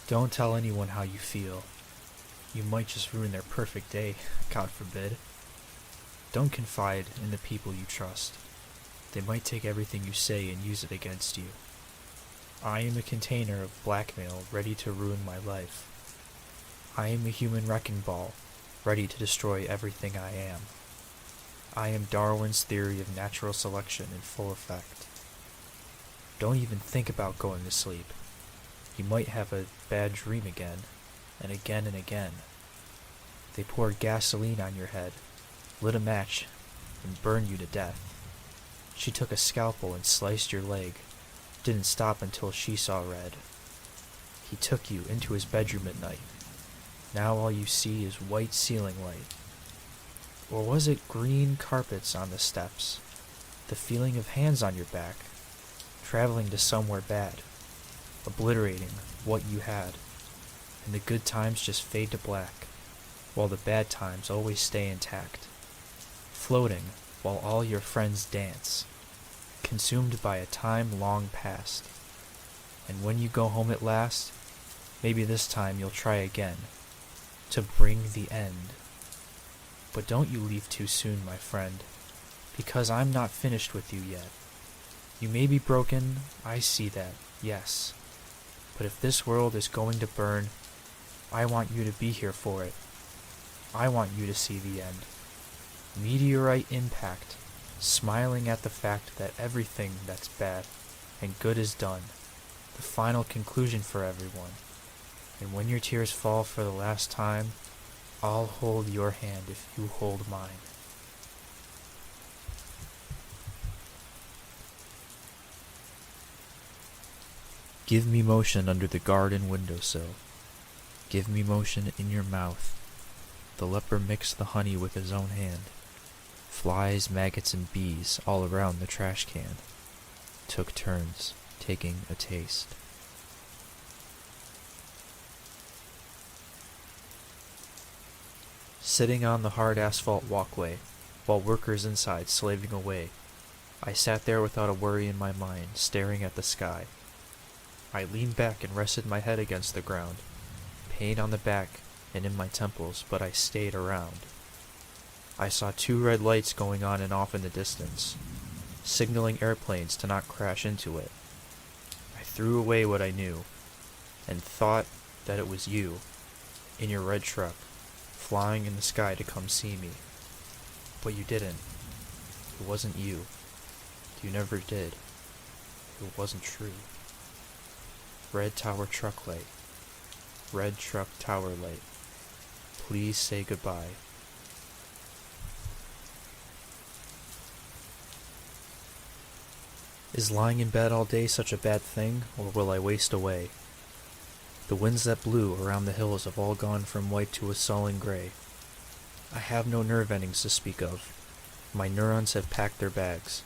Don't tell anyone how you feel. You might just ruin their perfect day, God forbid. Don't confide in the people you trust. They might take everything you say and use it against you. I am a container of blackmail ready to ruin my life. I am a human wrecking ball, ready to destroy everything I am. I am Darwin's theory of natural selection in full effect. Don't even think about going to sleep. You might have a bad dream again, and again and again. They poured gasoline on your head, lit a match, and burned you to death. She took a scalpel and sliced your leg, didn't stop until she saw red. He took you into his bedroom at night. Now all you see is white ceiling light. Or was it green carpets on the steps? The feeling of hands on your back, traveling to somewhere bad, obliterating what you had, and the good times just fade to black, while the bad times always stay intact, floating while all your friends dance, consumed by a time long past. And when you go home at last, maybe this time you'll try again, to bring the end. But don't you leave too soon, my friend, because I'm not finished with you yet. You may be broken, I see that, yes. But if this world is going to burn, I want you to be here for it. I want you to see the end. Meteorite impact, smiling at the fact that everything that's bad and good is done. The final conclusion for everyone. And when your tears fall for the last time, I'll hold your hand if you hold mine. Give me motion under the garden windowsill. Give me motion in your mouth. The leper mixed the honey with his own hand. Flies, maggots, and bees all around the trash can. Took turns taking a taste. Sitting on the hard asphalt walkway, while workers inside slaving away, I sat there without a worry in my mind, staring at the sky. I leaned back and rested my head against the ground, pain on the back and in my temples, but I stayed around. I saw 2 red lights going on and off in the distance, signaling airplanes to not crash into it. I threw away what I knew, and thought that it was you, in your red truck, flying in the sky to come see me. But you didn't. It wasn't you. You never did. It wasn't true. Red tower truck light. Red truck tower light. Please say goodbye. Is lying in bed all day such a bad thing, or will I waste away? The winds that blew around the hills have all gone from white to a sullen gray. I have no nerve endings to speak of. My neurons have packed their bags.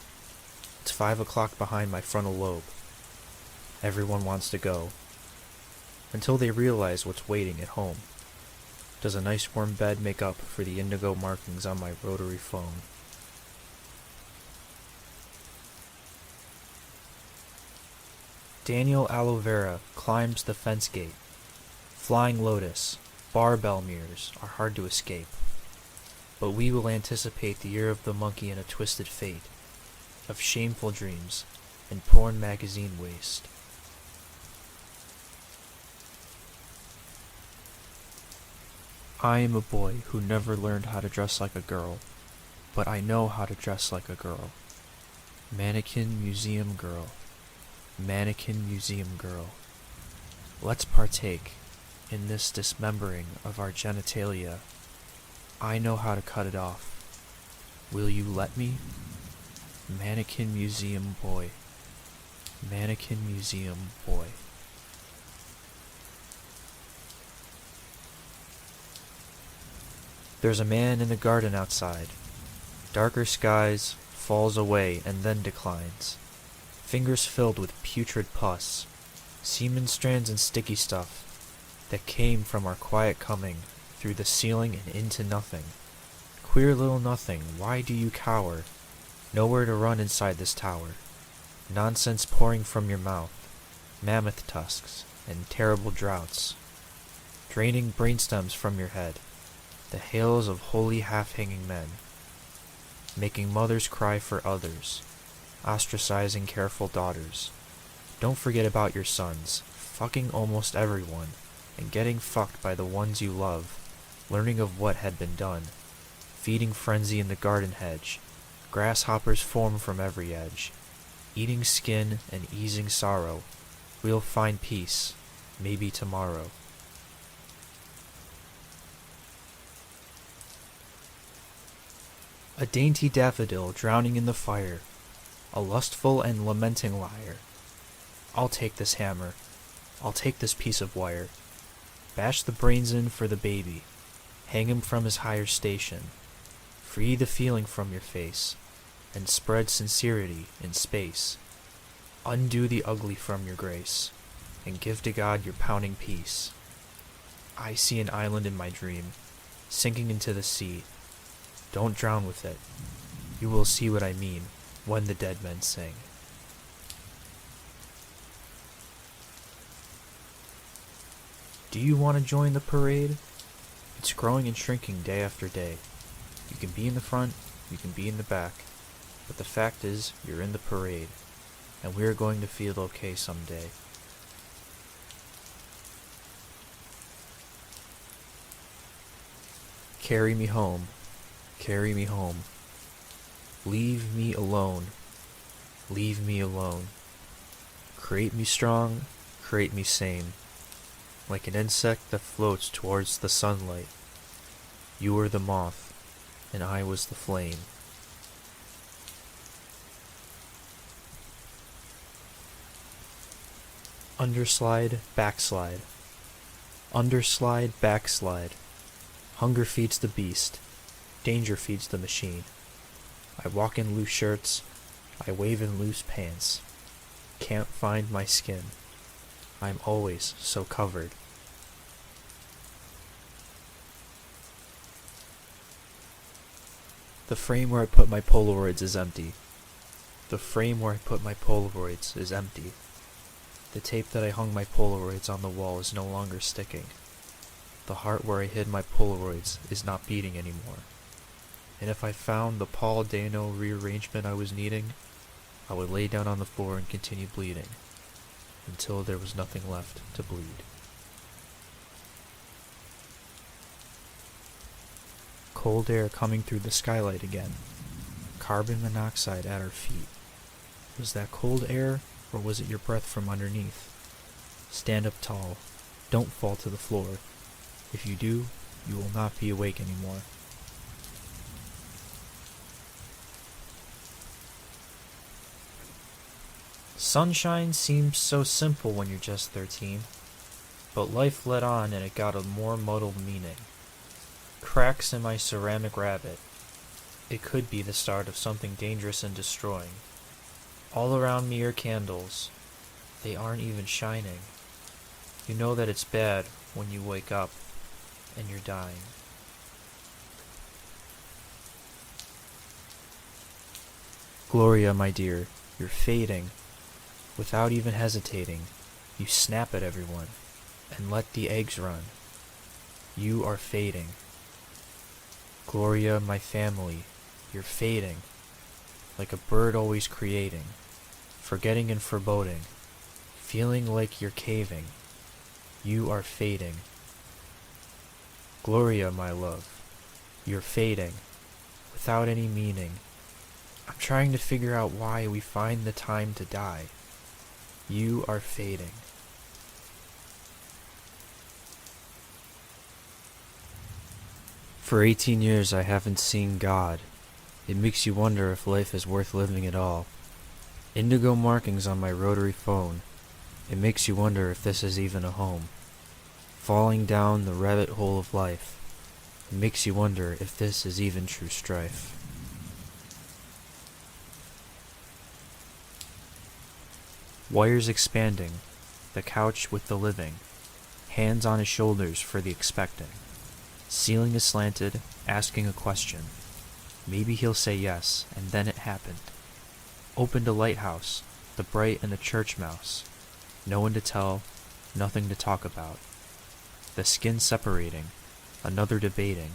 It's 5 o'clock behind my frontal lobe. Everyone wants to go. Until they realize what's waiting at home. Does a nice warm bed make up for the indigo markings on my rotary phone? Daniel Aloe Vera climbs the fence gate. Flying lotus, barbell mirrors are hard to escape. But we will anticipate the year of the monkey and a twisted fate, of shameful dreams and porn magazine waste. I am a boy who never learned how to dress like a girl, but I know how to dress like a girl. Mannequin Museum girl. Mannequin Museum girl. Let's partake in this dismembering of our genitalia. I know how to cut it off. Will you let me? Mannequin Museum boy. Mannequin Museum boy. There's a man in the garden outside. Darker skies, falls away and then declines. Fingers filled with putrid pus, semen strands and sticky stuff that came from our quiet coming through the ceiling and into nothing. Queer little nothing, why do you cower? Nowhere to run inside this tower. Nonsense pouring from your mouth, mammoth tusks and terrible droughts, draining brainstems from your head, the hails of holy half-hanging men, making mothers cry for others, ostracizing careful daughters. Don't forget about your sons, fucking almost everyone, and getting fucked by the ones you love, learning of what had been done, feeding frenzy in the garden hedge, grasshoppers form from every edge, eating skin and easing sorrow. We'll find peace, maybe tomorrow. A dainty daffodil drowning in the fire, a lustful and lamenting lyre. I'll take this hammer, I'll take this piece of wire, bash the brains in for the baby, hang him from his higher station, free the feeling from your face, and spread sincerity in space. Undo the ugly from your grace, and give to God your pounding peace. I see an island in my dream, sinking into the sea. Don't drown with it. You will see what I mean when the dead men sing. Do you want to join the parade? It's growing and shrinking day after day. You can be in the front, you can be in the back, but the fact is you're in the parade, and we are going to feel okay someday. Carry me home, carry me home. Leave me alone, leave me alone. Create me strong, create me sane. Like an insect that floats towards the sunlight. You were the moth, and I was the flame. Underslide Backslide. Underslide Backslide. Hunger feeds the beast. Danger feeds the machine. I walk in loose shirts. I wave in loose pants. Can't find my skin. I'm always so covered. The frame where I put my Polaroids is empty. The frame where I put my Polaroids is empty. The tape that I hung my Polaroids on the wall is no longer sticking. The heart where I hid my Polaroids is not beating anymore. And if I found the Paul Dano rearrangement I was needing, I would lay down on the floor and continue bleeding, until there was nothing left to bleed. Cold air coming through the skylight again. Carbon monoxide at our feet. Was that cold air, or was it your breath from underneath? Stand up tall. Don't fall to the floor. If you do, you will not be awake anymore. Sunshine seems so simple when you're just 13, but life led on and it got a more muddled meaning. Cracks in my ceramic rabbit. It could be the start of something dangerous and destroying. All around me are candles. They aren't even shining. You know that it's bad when you wake up and you're dying. Gloria, my dear, you're fading. Without even hesitating, you snap at everyone and let the eggs run. You are fading. Gloria, my family, you're fading. Like a bird always creating, forgetting and foreboding, feeling like you're caving. You are fading. Gloria, my love, you're fading, without any meaning. I'm trying to figure out why we find the time to die. You are fading. For 18 years I haven't seen God. It makes you wonder if life is worth living at all. Indigo markings on my rotary phone. It makes you wonder if this is even a home. Falling down the rabbit hole of life. It makes you wonder if this is even true strife. Wires expanding, the couch with the living, hands on his shoulders for the expecting. Ceiling is slanted, asking a question. Maybe he'll say yes, and then it happened. Opened a lighthouse, the bright and the church mouse. No one to tell, nothing to talk about. The skin separating, another debating.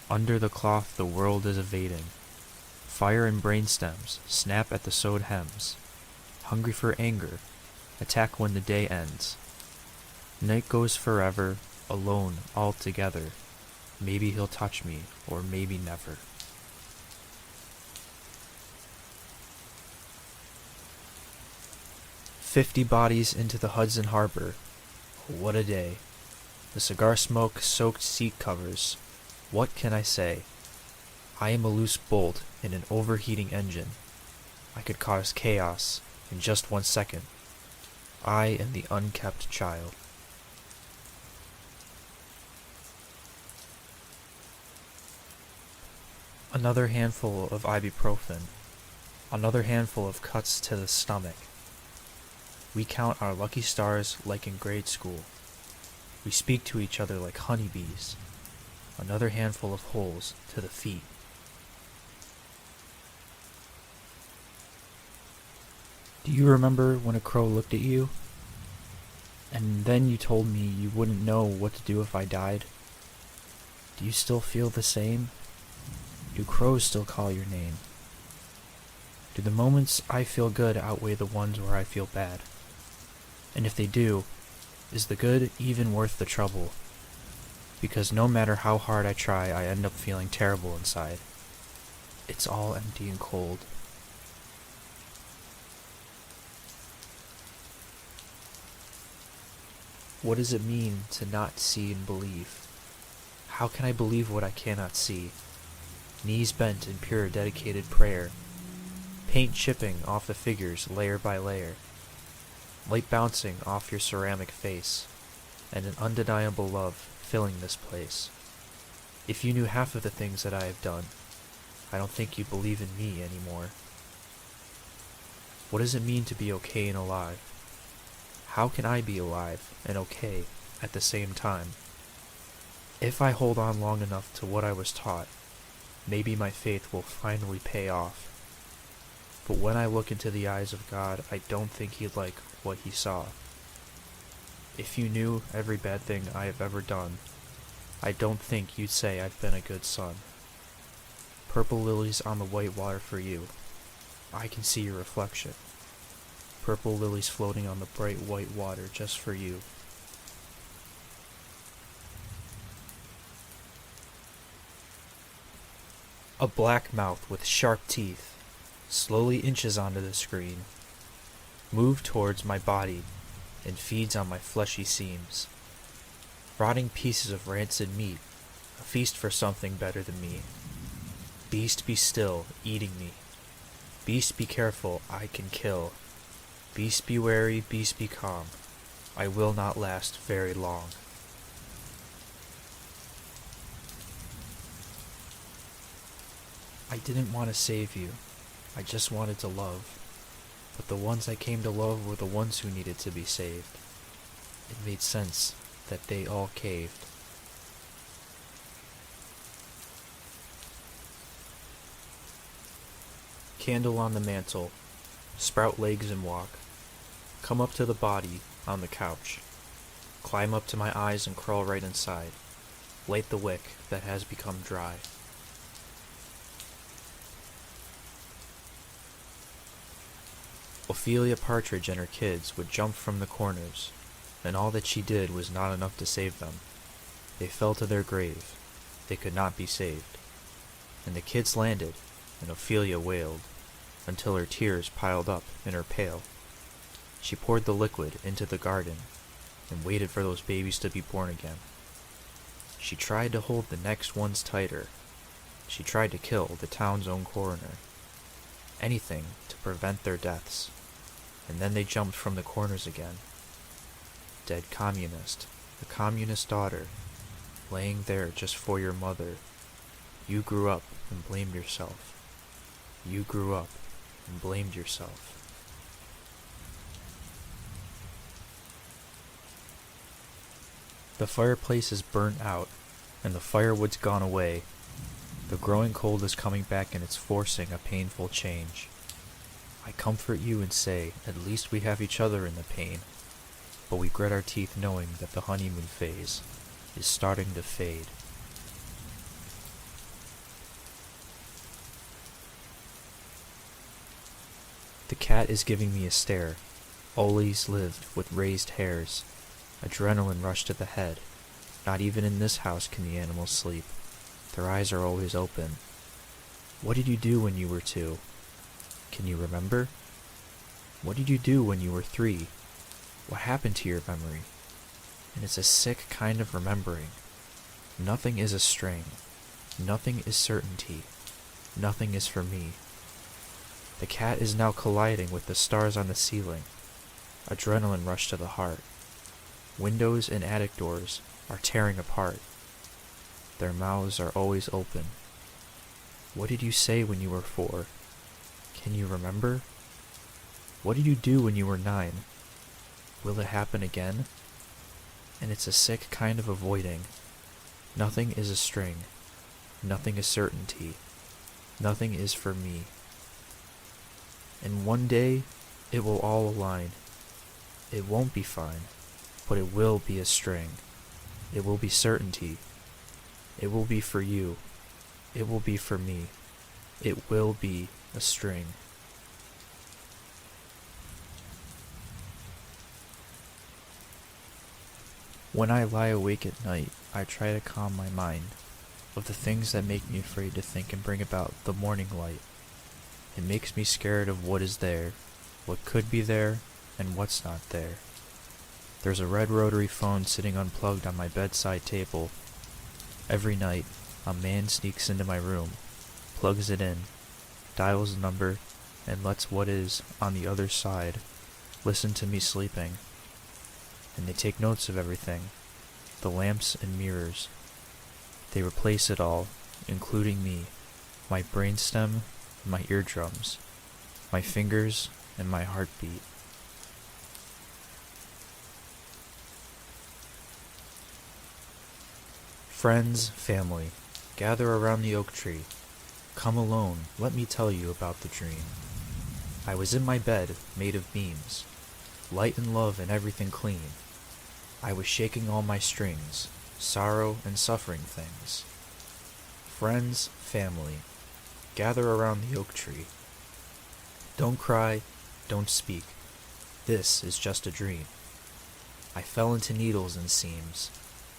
Under the cloth the world is evading. Fire in brainstems, snap at the sewed hems. Hungry for anger, attack when the day ends. Night goes forever, alone, all together. Maybe he'll touch me, or maybe never. "50 bodies into the Hudson Harbor. What a day. The cigar smoke soaked seat covers. What can I say? I am a loose bolt in an overheating engine. I could cause chaos in just 1 second. I am the unkept child." Another handful of ibuprofen. Another handful of cuts to the stomach. We count our lucky stars like in grade school. We speak to each other like honeybees. Another handful of holes to the feet. Do you remember when a crow looked at you? And then you told me you wouldn't know what to do if I died? Do you still feel the same? Do crows still call your name? Do the moments I feel good outweigh the ones where I feel bad? And if they do, is the good even worth the trouble? Because no matter how hard I try, I end up feeling terrible inside. It's all empty and cold. What does it mean to not see and believe? How can I believe what I cannot see? Knees bent in pure dedicated prayer. Paint chipping off the figures layer by layer. Light bouncing off your ceramic face. And an undeniable love filling this place. If you knew half of the things that I have done, I don't think you'd believe in me anymore. What does it mean to be okay and alive? How can I be alive and okay at the same time? If I hold on long enough to what I was taught, maybe my faith will finally pay off. But when I look into the eyes of God, I don't think he'd like what he saw. If you knew every bad thing I have ever done, I don't think you'd say I've been a good son. Purple lilies on the white water for you. I can see your reflection. Purple lilies floating on the bright white water just for you. A black mouth with sharp teeth slowly inches onto the screen, moves towards my body, and feeds on my fleshy seams. Rotting pieces of rancid meat, a feast for something better than me. Beast be still, eating me. Beast be careful, I can kill. Beast be wary, beast be calm. I will not last very long. I didn't want to save you. I just wanted to love. But the ones I came to love were the ones who needed to be saved. It made sense that they all caved. Candle on the mantle. Sprout legs and walk. Come up to the body on the couch. Climb up to my eyes and crawl right inside. Light the wick that has become dry. Ophelia Partridge and her kids would jump from the corners, and all that she did was not enough to save them. They fell to their grave. They could not be saved. And the kids landed, and Ophelia wailed, until her tears piled up in her pail. She poured the liquid into the garden, and waited for those babies to be born again. She tried to hold the next ones tighter. She tried to kill the town's own coroner. Anything to prevent their deaths. And then they jumped from the corners again. Dead communist, the communist daughter, laying there just for your mother. You grew up and blamed yourself. You grew up and blamed yourself. The fireplace is burnt out, and the firewood's gone away. The growing cold is coming back, and it's forcing a painful change. I comfort you and say, at least we have each other in the pain. but we grit our teeth knowing that the honeymoon phase is starting to fade. The cat is giving me a stare. Always lived with raised hairs. Adrenaline rushed to the head. Not even in this house can the animals sleep. Their eyes are always open. What did you do when you were 2? Can you remember? What did you do when you were 3? What happened to your memory? And it's a sick kind of remembering. Nothing is a string. Nothing is certainty. Nothing is for me. The cat is now colliding with the stars on the ceiling. Adrenaline rushed to the heart. Windows and attic doors are tearing apart. Their mouths are always open. What did you say when you were 4? Can you remember? What did you do when you were 9? Will it happen again? And it's a sick kind of avoiding. Nothing is a string. Nothing is certainty. Nothing is for me. And one day, it will all align. It won't be fine, but it will be a string. It will be certainty. It will be for you. It will be for me. It will be a string. When I lie awake at night, I try to calm my mind of the things that make me afraid to think and bring about the morning light. It makes me scared of what is there, what could be there, and what's not there. There's a red rotary phone sitting unplugged on my bedside table. Every night, a man sneaks into my room, plugs it in, dials the number, and lets what is on the other side listen to me sleeping. And they take notes of everything, the lamps and mirrors. They replace it all, including me, my brainstem, my eardrums, my fingers, and my heartbeat. Friends, family, gather around the oak tree. Come alone, let me tell you about the dream. I was in my bed, made of beams, light and love and everything clean. I was shaking all my strings, sorrow and suffering things. Friends, family, gather around the oak tree. Don't cry, don't speak. This is just a dream. I fell into needles and seams,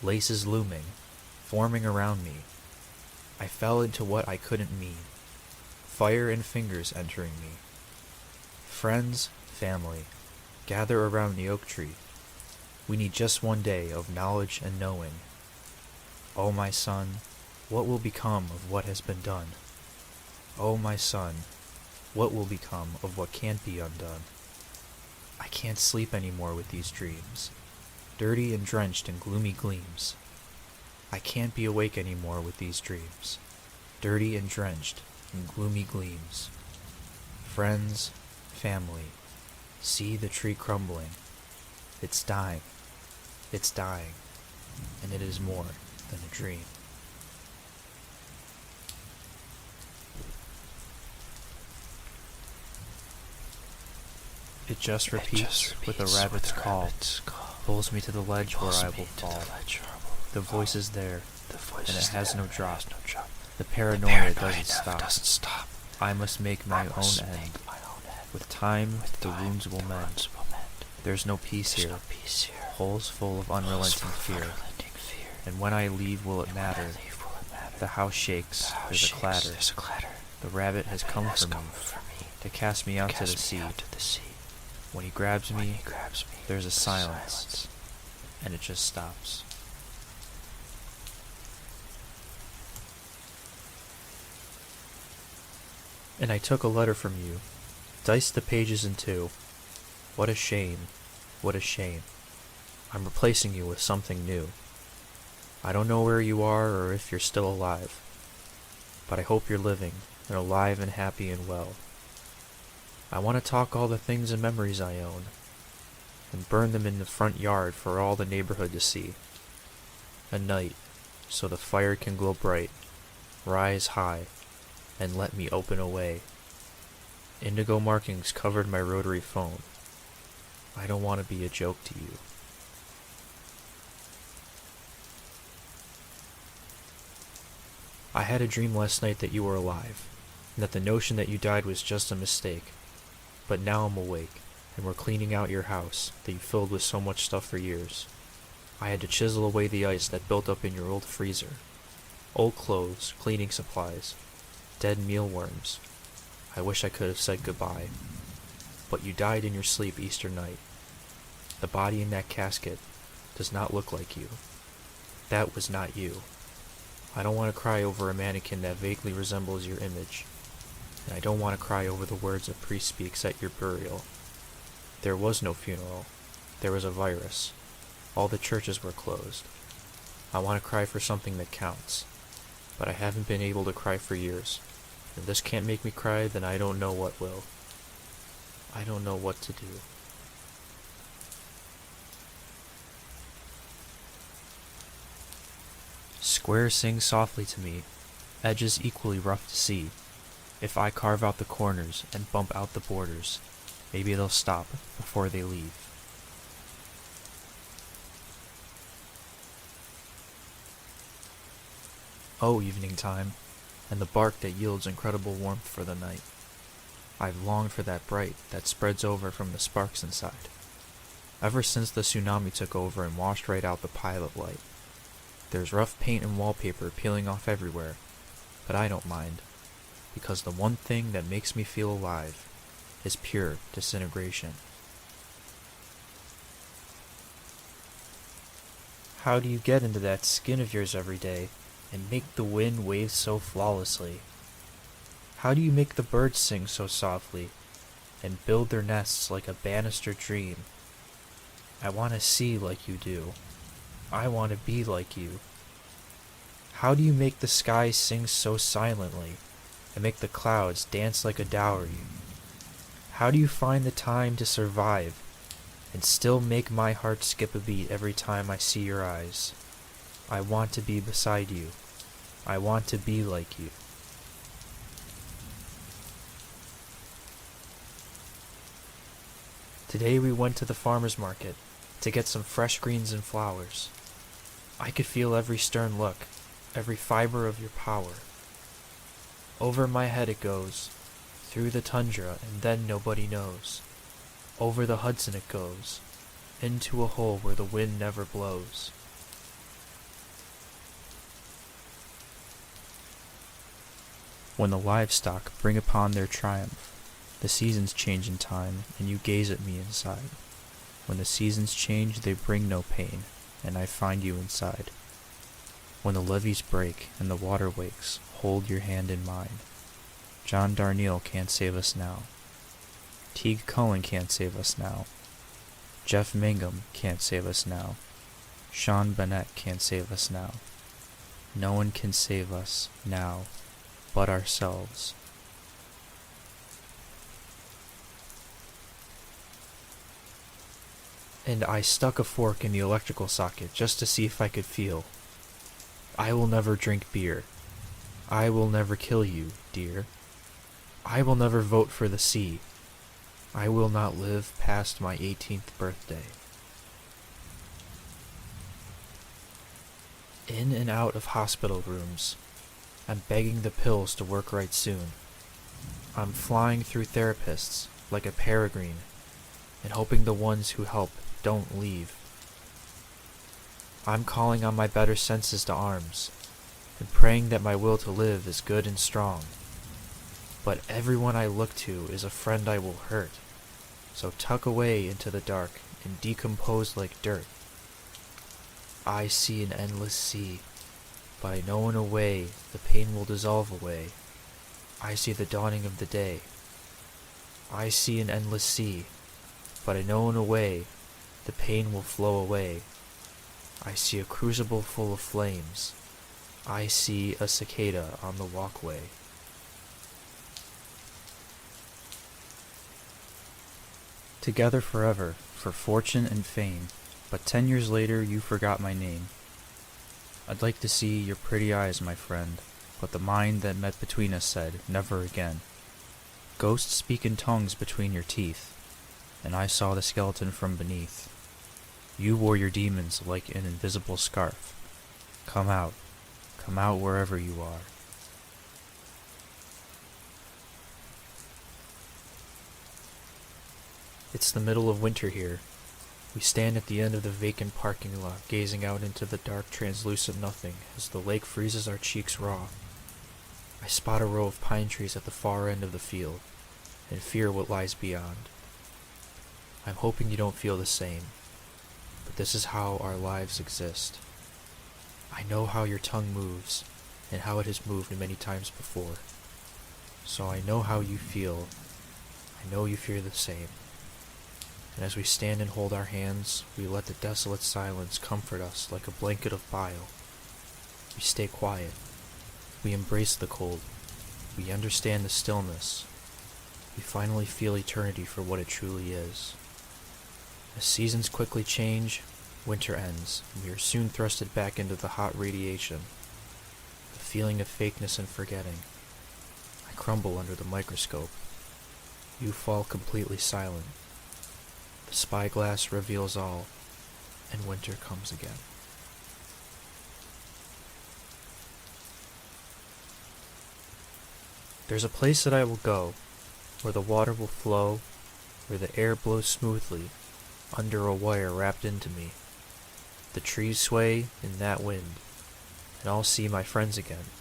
laces looming, forming around me. I fell into what I couldn't mean, fire and fingers entering me. Friends, family, gather around the oak tree. We need just one day of knowledge and knowing. Oh, my son, what will become of what has been done? Oh, my son, what will become of what can't be undone? I can't sleep anymore with these dreams, dirty and drenched in gloomy gleams. I can't be awake anymore with these dreams, dirty and drenched in gloomy gleams. Friends, family, see the tree crumbling. It's dying, and it is more than a dream. It just repeats with a rabbit's call, pulls me to the ledge where I will fall. The voice is there, and it has no drop. The paranoia doesn't stop. I must make my own end. With time, the wounds will mend. There's no peace here, holes full of unrelenting fear. And when I leave, will it matter? The house shakes, there's a clatter. The rabbit has come for me, to cast me out to the sea. When he grabs me, there's a silence, and it just stops. And I took a letter from you, diced the pages in two. What a shame, what a shame. I'm replacing you with something new. I don't know where you are or if you're still alive, but I hope you're living and alive and happy and well. I want to talk all the things and memories I own, and burn them in the front yard for all the neighborhood to see. A night, so the fire can glow bright, rise high, and let me open away. Indigo markings covered my rotary phone. I don't want to be a joke to you. I had a dream last night that you were alive, and that the notion that you died was just a mistake. But now I'm awake, and we're cleaning out your house that you filled with so much stuff for years. I had to chisel away the ice that built up in your old freezer. Old clothes, cleaning supplies, dead mealworms. I wish I could have said goodbye. But you died in your sleep Easter night. The body in that casket does not look like you. That was not you. I don't want to cry over a mannequin that vaguely resembles your image. And I don't want to cry over the words a priest speaks at your burial. There was no funeral. There was a virus. All the churches were closed. I want to cry for something that counts. But I haven't been able to cry for years. If this can't make me cry, then I don't know what will. I don't know what to do. Squares sing softly to me, edges equally rough to see. If I carve out the corners and bump out the borders, maybe they'll stop before they leave. Oh, evening time, and the bark that yields incredible warmth for the night. I've longed for that bright that spreads over from the sparks inside. Ever since the tsunami took over and washed right out the pilot light. There's rough paint and wallpaper peeling off everywhere, but I don't mind, because the one thing that makes me feel alive is pure disintegration. How do you get into that skin of yours every day and make the wind wave so flawlessly? How do you make the birds sing so softly and build their nests like a banister dream? I want to see like you do. I want to be like you. How do you make the sky sing so silently and make the clouds dance like a dowry? How do you find the time to survive and still make my heart skip a beat every time I see your eyes? I want to be beside you. I want to be like you. Today we went to the farmer's market to get some fresh greens and flowers. I could feel every stern look, every fiber of your power. Over my head it goes, through the tundra and then nobody knows. Over the Hudson it goes, into a hole where the wind never blows. When the livestock bring upon their triumph, the seasons change in time, and you gaze at me inside. When the seasons change, they bring no pain, and I find you inside. When the levees break and the water wakes, hold your hand in mine. John Darnielle can't save us now. Teague Cullen can't save us now. Jeff Mangum can't save us now. Sean Bennett can't save us now. No one can save us now but ourselves. And I stuck a fork in the electrical socket just to see if I could feel. I will never drink beer. I will never kill you, dear. I will never vote for the sea. I will not live past my 18th birthday. In and out of hospital rooms. I'm begging the pills to work right soon. I'm flying through therapists like a peregrine and hoping the ones who help don't leave. I'm calling on my better senses to arms and praying that my will to live is good and strong. But everyone I look to is a friend I will hurt, so tuck away into the dark and decompose like dirt. I see an endless sea, but I know in a way the pain will dissolve away. I see the dawning of the day. I see an endless sea, but I know in a way the pain will flow away. I see a crucible full of flames. I see a cicada on the walkway. Together forever, for fortune and fame, but 10 years later you forgot my name. I'd like to see your pretty eyes, my friend, but the mind that met between us said, never again. Ghosts speak in tongues between your teeth, and I saw the skeleton from beneath. You wore your demons like an invisible scarf. Come out wherever you are. It's the middle of winter here. We stand at the end of the vacant parking lot, gazing out into the dark, translucent nothing as the lake freezes our cheeks raw. I spot a row of pine trees at the far end of the field, and fear what lies beyond. I'm hoping you don't feel the same, but this is how our lives exist. I know how your tongue moves, and how it has moved many times before. So I know how you feel. I know you fear the same. And as we stand and hold our hands, we let the desolate silence comfort us like a blanket of bile. We stay quiet. We embrace the cold. We understand the stillness. We finally feel eternity for what it truly is. As seasons quickly change, winter ends, and we are soon thrusted back into the hot radiation. The feeling of fakeness and forgetting. I crumble under the microscope. You fall completely silent. The spyglass reveals all, and winter comes again. There's a place that I will go, where the water will flow, where the air blows smoothly, under a wire wrapped into me. The trees sway in that wind, and I'll see my friends again.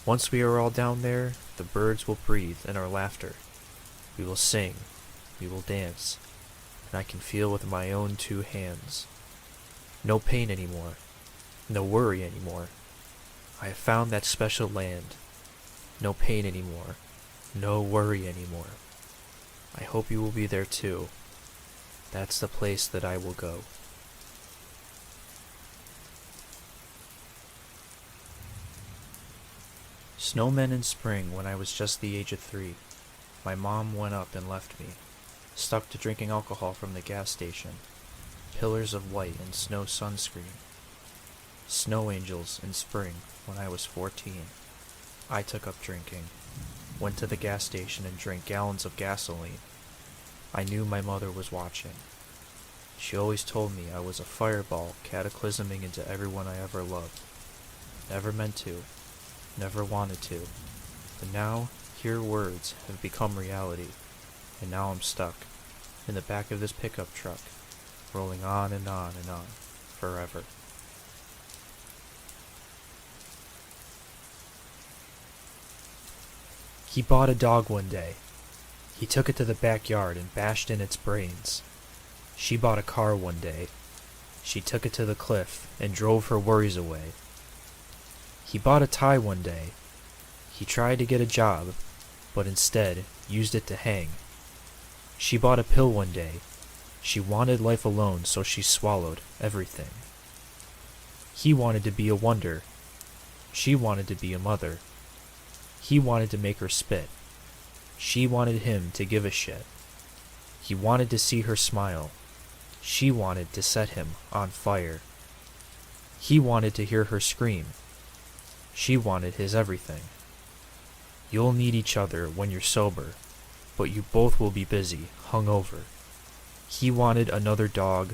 Once we are all down there, the birds will breathe in our laughter. We will sing, we will dance, and I can feel with my own 2 hands. No pain anymore, no worry anymore. I have found that special land. No pain anymore, no worry anymore. I hope you will be there too. That's the place that I will go. Snowmen in spring when I was just the age of 3. My mom went up and left me, stuck to drinking alcohol from the gas station. Pillars of white and snow sunscreen. Snow angels in spring when I was 14. I took up drinking, went to the gas station and drank gallons of gasoline. I knew my mother was watching. She always told me I was a fireball cataclysming into everyone I ever loved. Never meant to, never wanted to, but now here words have become reality, and now I'm stuck in the back of this pickup truck, rolling on and on and on, forever. He bought a dog one day. He took it to the backyard and bashed in its brains. She bought a car one day. She took it to the cliff and drove her worries away. He bought a tie one day. He tried to get a job, but instead used it to hang. She bought a pill one day. She wanted life alone, so she swallowed everything. He wanted to be a wonder. She wanted to be a mother. He wanted to make her spit. She wanted him to give a shit. He wanted to see her smile. She wanted to set him on fire. He wanted to hear her scream. She wanted his everything. You'll need each other when you're sober, but you both will be busy, hungover. He wanted another dog.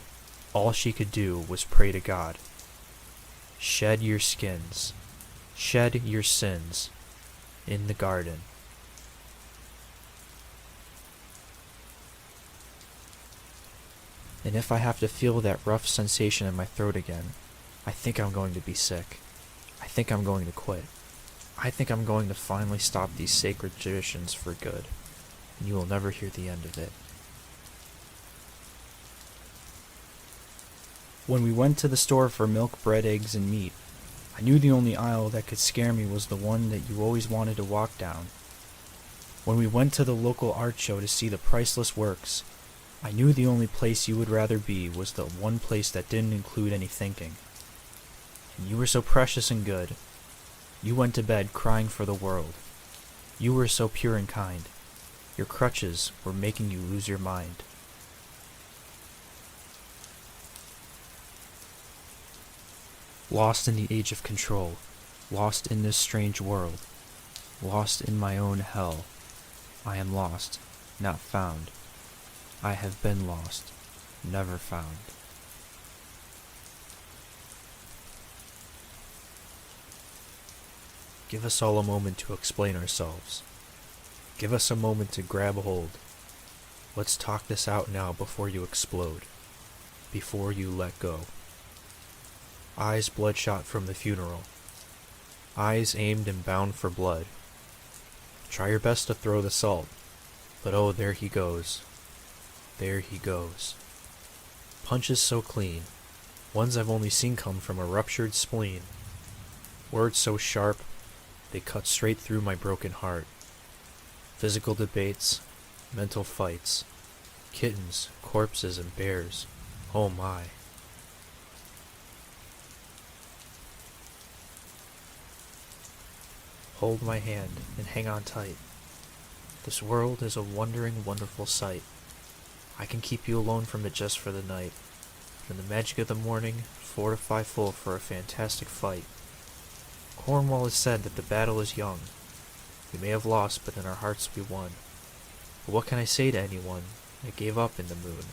All she could do was pray to God. Shed your skins. Shed your sins. In the garden. And if I have to feel that rough sensation in my throat again, I think I'm going to be sick. I think I'm going to quit. I think I'm going to finally stop these sacred traditions for good, and you will never hear the end of it. When we went to the store for milk, bread, eggs, and meat, I knew the only aisle that could scare me was the one that you always wanted to walk down. When we went to the local art show to see the priceless works, I knew the only place you would rather be was the one place that didn't include any thinking. And you were so precious and good. You went to bed crying for the world. You were so pure and kind. Your crutches were making you lose your mind. Lost in the age of control, lost in this strange world, lost in my own hell. I am lost, not found. I have been lost, never found. Give us all a moment to explain ourselves. Give us a moment to grab hold. Let's talk this out now before you explode. Before you let go. Eyes bloodshot from the funeral. Eyes aimed and bound for blood. Try your best to throw the salt, but oh, there he goes. There he goes. Punches so clean, ones I've only seen come from a ruptured spleen. Words so sharp, they cut straight through my broken heart. Physical debates, mental fights, kittens, corpses, and bears. Oh my. Hold my hand and hang on tight. This world is a wondering, wonderful sight. I can keep you alone from it just for the night. From the magic of the morning, fortify full for a fantastic fight. Cornwall has said that the battle is young. We may have lost, but in our hearts we won. But what can I say to anyone that gave up in the moon?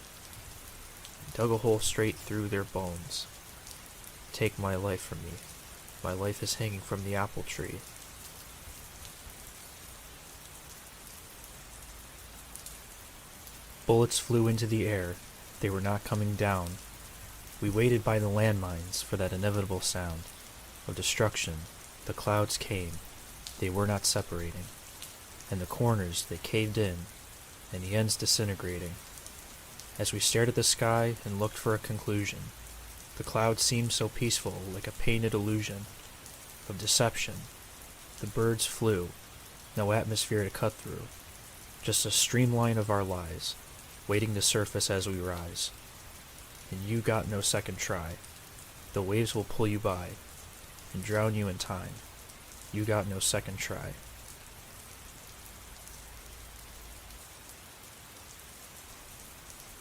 Dug a hole straight through their bones. Take my life from me. My life is hanging from the apple tree. Bullets flew into the air. They were not coming down. We waited by the landmines for that inevitable sound of destruction. The clouds came. They were not separating. And the corners, they caved in, and the ends disintegrating. As we stared at the sky and looked for a conclusion, the clouds seemed so peaceful, like a painted illusion of deception. The birds flew, no atmosphere to cut through, just a streamline of our lies, waiting to surface as we rise. And you got no second try. The waves will pull you by and drown you in time. You got no second try.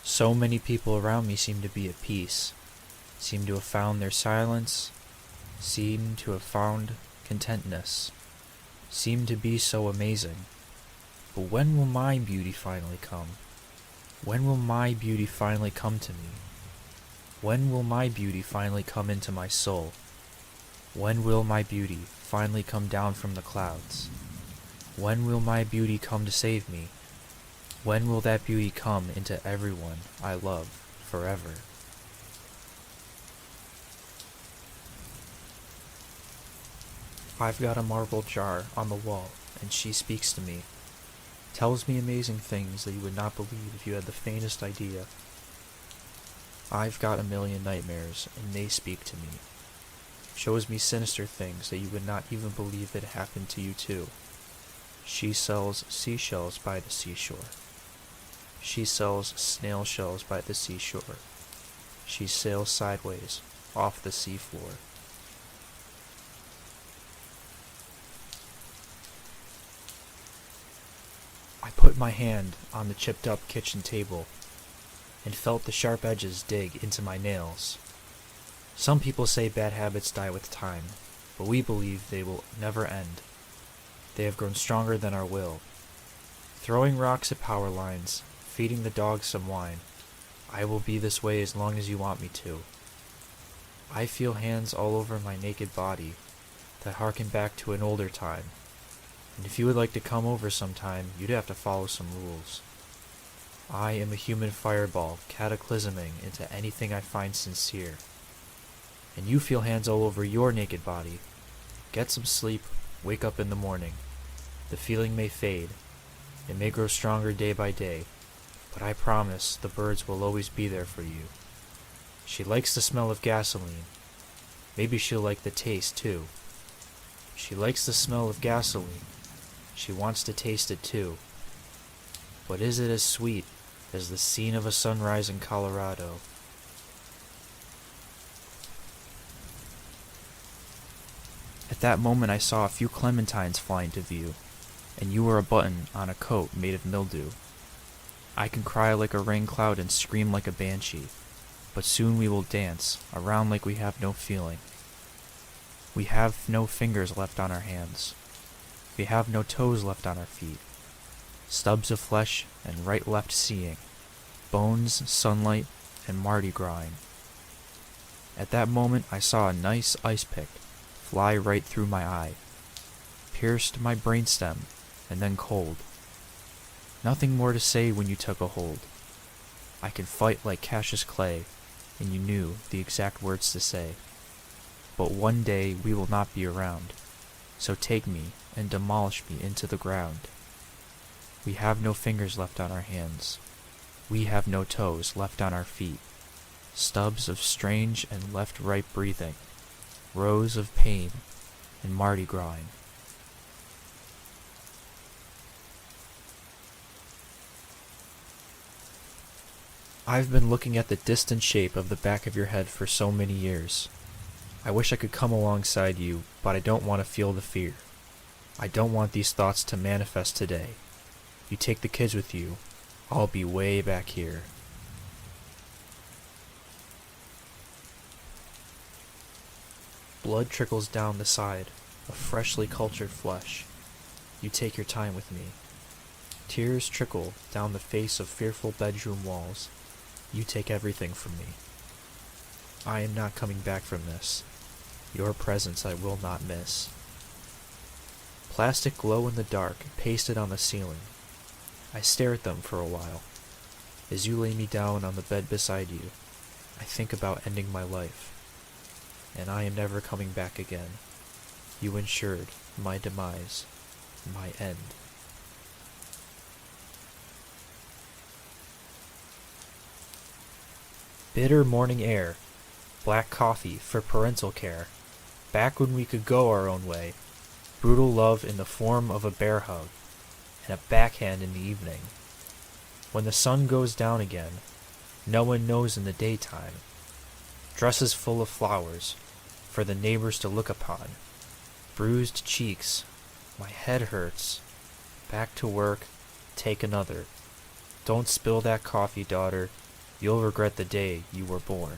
So many people around me seem to be at peace, seem to have found their silence, seem to have found contentness, seem to be so amazing. But when will my beauty finally come? When will my beauty finally come to me? When will my beauty finally come into my soul? When will my beauty finally come down from the clouds? When will my beauty come to save me? When will that beauty come into everyone I love forever? I've got a marble jar on the wall, and she speaks to me. Tells me amazing things that you would not believe if you had the faintest idea. I've got a million nightmares, and they speak to me. Shows me sinister things that you would not even believe had happened to you too. She sells seashells by the seashore. She sells snail shells by the seashore. She sails sideways off the seafloor. I put my hand on the chipped up kitchen table and felt the sharp edges dig into my nails. Some people say bad habits die with time, but we believe they will never end. They have grown stronger than our will. Throwing rocks at power lines, feeding the dogs some wine. I will be this way as long as you want me to. I feel hands all over my naked body that harken back to an older time. And if you would like to come over sometime, you'd have to follow some rules. I am a human fireball cataclysming into anything I find sincere. And you feel hands all over your naked body. Get some sleep, wake up in the morning. The feeling may fade. It may grow stronger day by day. But I promise the birds will always be there for you. She likes the smell of gasoline. Maybe she'll like the taste too. She likes the smell of gasoline. She wants to taste it too. But is it as sweet as the scene of a sunrise in Colorado? At that moment I saw a few clementines fly into view, and you were a button on a coat made of mildew. I can cry like a rain cloud and scream like a banshee, but soon we will dance around like we have no feeling. We have no fingers left on our hands. We have no toes left on our feet. Stubs of flesh and right-left seeing. Bones, sunlight, and Mardeegrawing. At that moment I saw a nice ice pick fly right through my eye. Pierced my brainstem, and then cold. Nothing more to say when you took a hold. I can fight like Cassius Clay, and you knew the exact words to say. But one day we will not be around, so take me and demolish me into the ground. We have no fingers left on our hands. We have no toes left on our feet. Stubs of strange and left-right breathing. Rows of pain and Mardeegrawing. I've been looking at the distant shape of the back of your head for so many years. I wish I could come alongside you, but I don't want to feel the fear. I don't want these thoughts to manifest today. You take the kids with you, I'll be way back here. Blood trickles down the side of freshly cultured flesh. You take your time with me. Tears trickle down the face of fearful bedroom walls. You take everything from me. I am not coming back from this. Your presence I will not miss. Plastic glow in the dark pasted on the ceiling. I stare at them for a while. As you lay me down on the bed beside you, I think about ending my life. And I am never coming back again. You ensured my demise, my end. Bitter morning air, black coffee for parental care, back when we could go our own way, brutal love in the form of a bear hug, and a backhand in the evening. When the sun goes down again, no one knows in the daytime, dresses full of flowers, for the neighbors to look upon, bruised cheeks, my head hurts, back to work, take another. Don't spill that coffee, daughter. You'll regret the day you were born.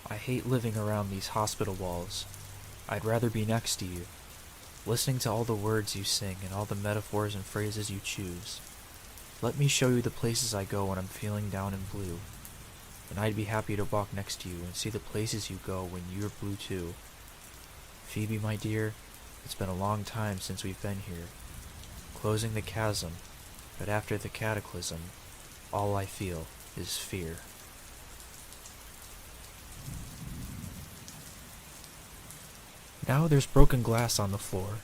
I hate living around these hospital walls. I'd rather be next to you, listening to all the words you sing and all the metaphors and phrases you choose. Let me show you the places I go when I'm feeling down and blue. And I'd be happy to walk next to you and see the places you go when you're blue too. Phoebe, my dear, it's been a long time since we've been here, closing the chasm. But after the cataclysm, all I feel is fear. Now there's broken glass on the floor.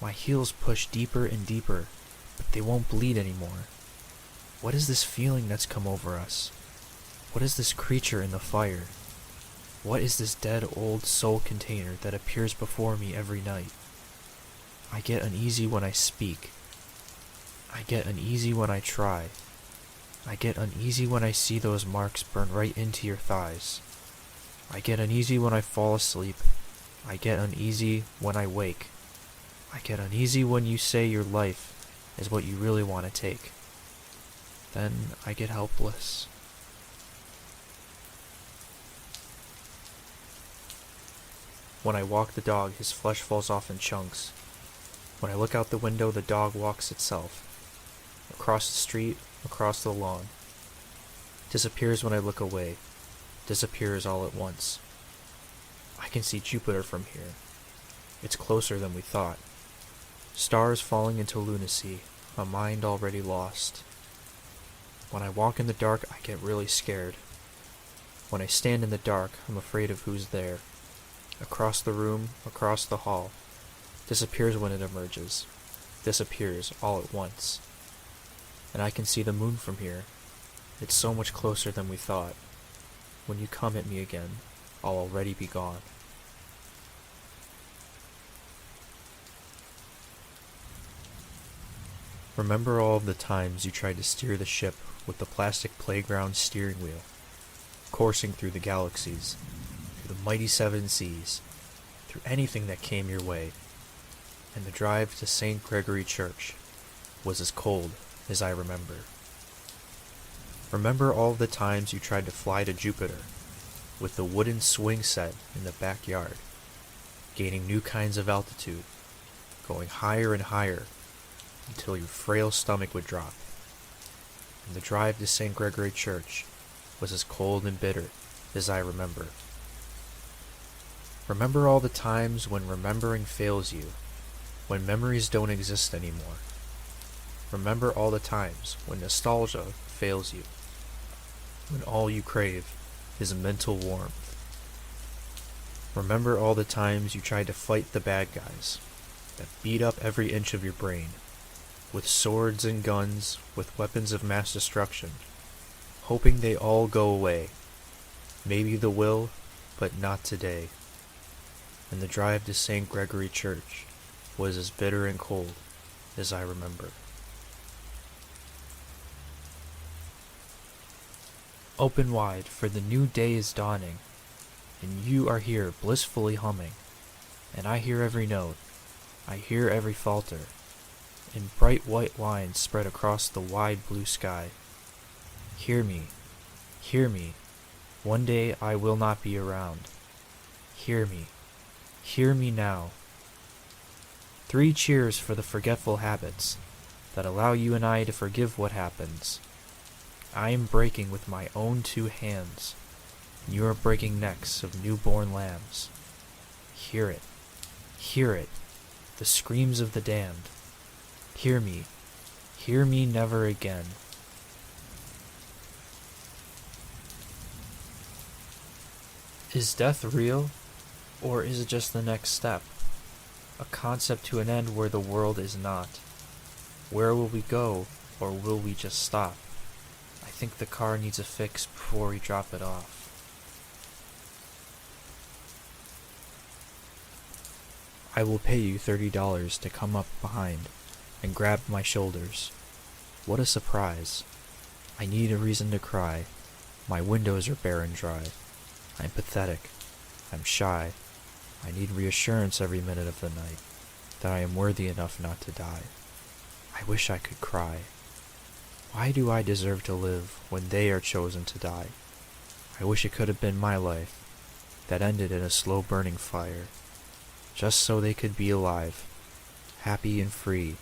My heels push deeper and deeper, but they won't bleed anymore. What is this feeling that's come over us? What is this creature in the fire? What is this dead old soul container that appears before me every night? I get uneasy when I speak. I get uneasy when I try. I get uneasy when I see those marks burn right into your thighs. I get uneasy when I fall asleep. I get uneasy when I wake. I get uneasy when you say your life is what you really want to take. Then I get helpless. When I walk the dog, his flesh falls off in chunks. When I look out the window, the dog walks itself. Across the street, across the lawn. Disappears when I look away. Disappears all at once. I can see Jupiter from here. It's closer than we thought. Stars falling into lunacy, a mind already lost. When I walk in the dark, I get really scared. When I stand in the dark, I'm afraid of who's there. Across the room, across the hall. Disappears when it emerges. Disappears all at once. And I can see the moon from here. It's so much closer than we thought. When you come at me again, I'll already be gone. Remember all of the times you tried to steer the ship with the plastic playground steering wheel, coursing through the galaxies, through the mighty seven seas, through anything that came your way, and the drive to St. Gregory Church was as cold as I remember. Remember all of the times you tried to fly to Jupiter with the wooden swing set in the backyard, gaining new kinds of altitude, going higher and higher until your frail stomach would drop. And the drive to St. Gregory Church was as cold and bitter as I remember. Remember all the times when remembering fails you, when memories don't exist anymore. Remember all the times when nostalgia fails you, when all you crave is mental warmth. Remember all the times you tried to fight the bad guys that beat up every inch of your brain, with swords and guns, with weapons of mass destruction, hoping they all go away. Maybe they will, but not today. And the drive to St. Gregory Church was as bitter and cold as I remember. Open wide, for the new day is dawning, and you are here blissfully humming, and I hear every note, I hear every falter, in bright white lines spread across the wide blue sky. Hear me, one day I will not be around. Hear me now. 3 cheers for the forgetful habits that allow you and I to forgive what happens. I am breaking with my own 2 hands. You are breaking necks of newborn lambs. Hear it, the screams of the damned. Hear me never again. Is death real, or is it just the next step? A concept to an end where the world is not. Where will we go, or will we just stop? I think the car needs a fix before we drop it off. I will pay you $30 to come up behind and grab my shoulders. What a surprise. I need a reason to cry. My windows are bare and dry. I'm pathetic. I'm shy. I need reassurance every minute of the night that I am worthy enough not to die. I wish I could cry. Why do I deserve to live when they are chosen to die? I wish it could have been my life that ended in a slow burning fire, just so they could be alive, happy and free,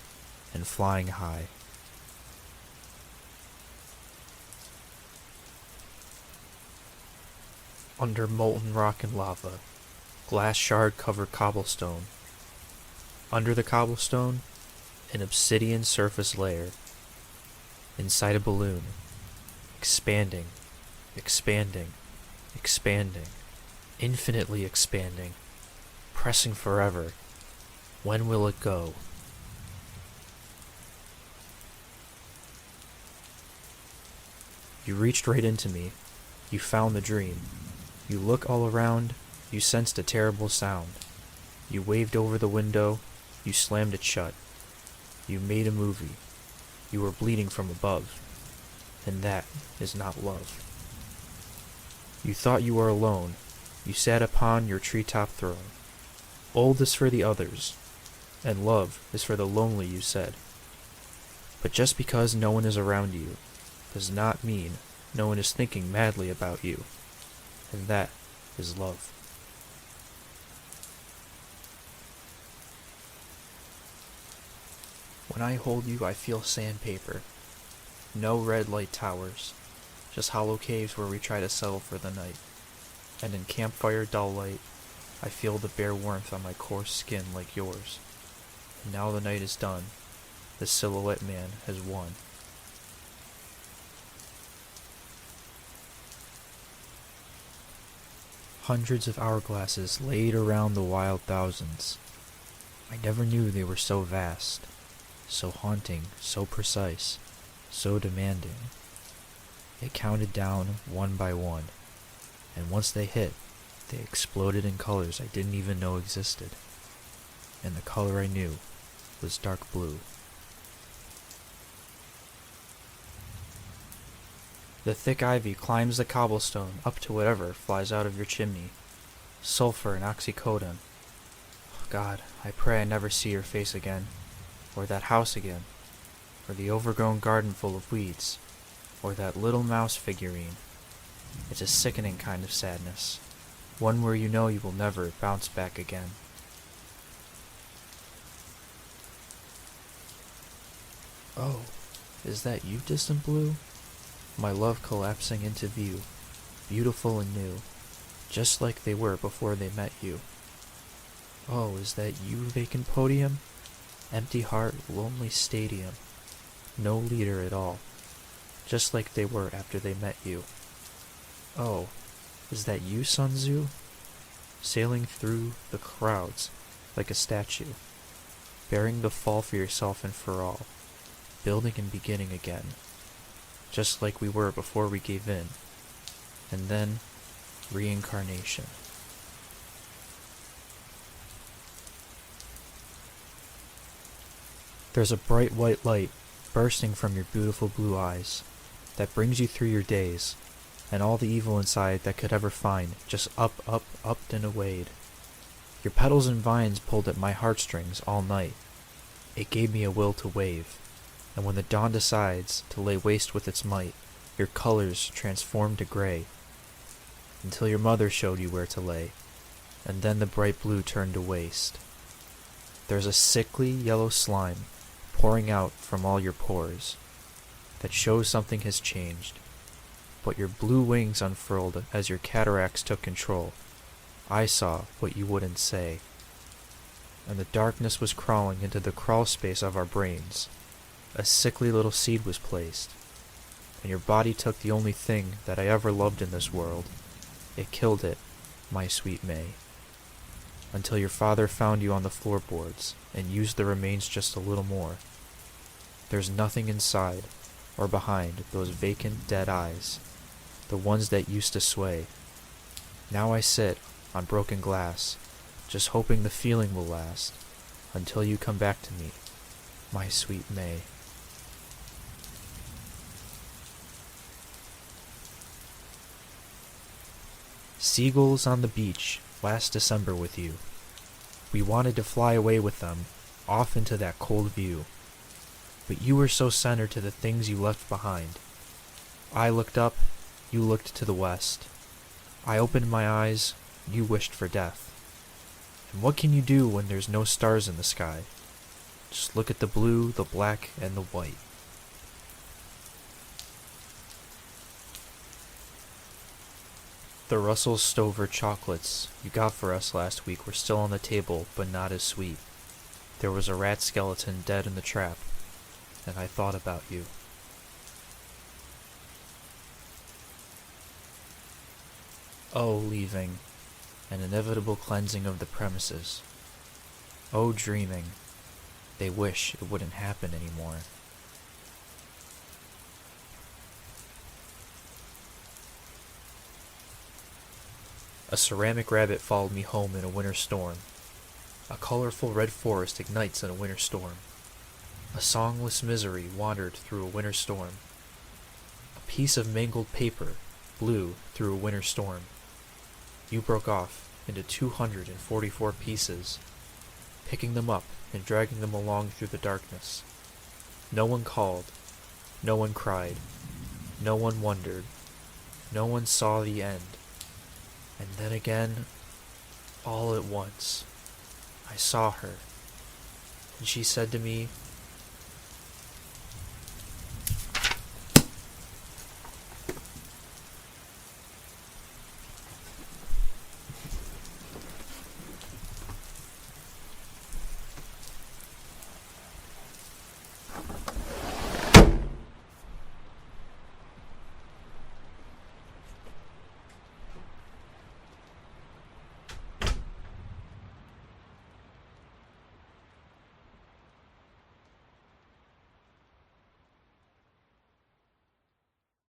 and flying high. Under molten rock and lava, glass shard covered cobblestone. Under the cobblestone, an obsidian surface layer. Inside a balloon, expanding, infinitely expanding, pressing forever. When will it go? You reached right into me. You found the dream. You look all around. You sensed a terrible sound. You waved over the window. You slammed it shut. You made a movie. You were bleeding from above. And that is not love. You thought you were alone. You sat upon your treetop throne. Old is for the others, and love is for the lonely, you said. But just because no one is around you does not mean no one is thinking madly about you. And that is love. When I hold you, I feel sandpaper. No red light towers, just hollow caves where we try to settle for the night. And in campfire dull light, I feel the bare warmth on my coarse skin like yours. And now the night is done. The silhouette man has won. Hundreds of hourglasses laid around the wild thousands. I never knew they were so vast, so haunting, so precise, so demanding. They counted down one by one, and once they hit, they exploded in colors I didn't even know existed. And the color I knew was dark blue. The thick ivy climbs the cobblestone up to whatever flies out of your chimney. Sulfur and oxycodone. God, I pray I never see your face again, or that house again, or the overgrown garden full of weeds, or that little mouse figurine. It's a sickening kind of sadness, one where you know you will never bounce back again. Oh, is that you, distant blue? My love collapsing into view, beautiful and new, just like they were before they met you. Oh, is that you, vacant podium? Empty heart, lonely stadium. No leader at all. Just like they were after they met you. Oh, is that you, Sun Tzu? Sailing through the crowds like a statue. Bearing the fall for yourself and for all. Building and beginning again. Just like we were before we gave in. And then, reincarnation. There's a bright white light bursting from your beautiful blue eyes that brings you through your days, and all the evil inside that could ever find just upped and awayed. Your petals and vines pulled at my heartstrings all night. It gave me a will to wave, and when the dawn decides to lay waste with its might, your colors transform to gray, until your mother showed you where to lay, and then the bright blue turned to waste. There's a sickly yellow slime pouring out from all your pores that shows something has changed, but your blue wings unfurled as your cataracts took control. I saw what you wouldn't say, and the darkness was crawling into the crawl space of our brains. A sickly little seed was placed, and your body took the only thing that I ever loved in this world. It killed it, my sweet May, until your father found you on the floorboards and used the remains just a little more. There's nothing inside or behind those vacant dead eyes, the ones that used to sway. Now I sit on broken glass, just hoping the feeling will last until you come back to me, my sweet May. Seagulls on the beach last December with you. We wanted to fly away with them, off into that cold view. But you were so centered to the things you left behind. I looked up, you looked to the west. I opened my eyes, you wished for death. And what can you do when there's no stars in the sky? Just look at the blue, the black, and the white. The Russell Stover chocolates you got for us last week were still on the table, but not as sweet. There was a rat skeleton dead in the trap, and I thought about you. Oh, leaving, an inevitable cleansing of the premises. Oh, dreaming, they wish it wouldn't happen anymore. A ceramic rabbit followed me home in a winter storm. A colorful red forest ignites in a winter storm. A songless misery wandered through a winter storm. A piece of mangled paper blew through a winter storm. You broke off into 244 pieces, picking them up and dragging them along through the darkness. No one called, no one cried, no one wondered, no one saw the end. And then again, all at once, I saw her, and she said to me,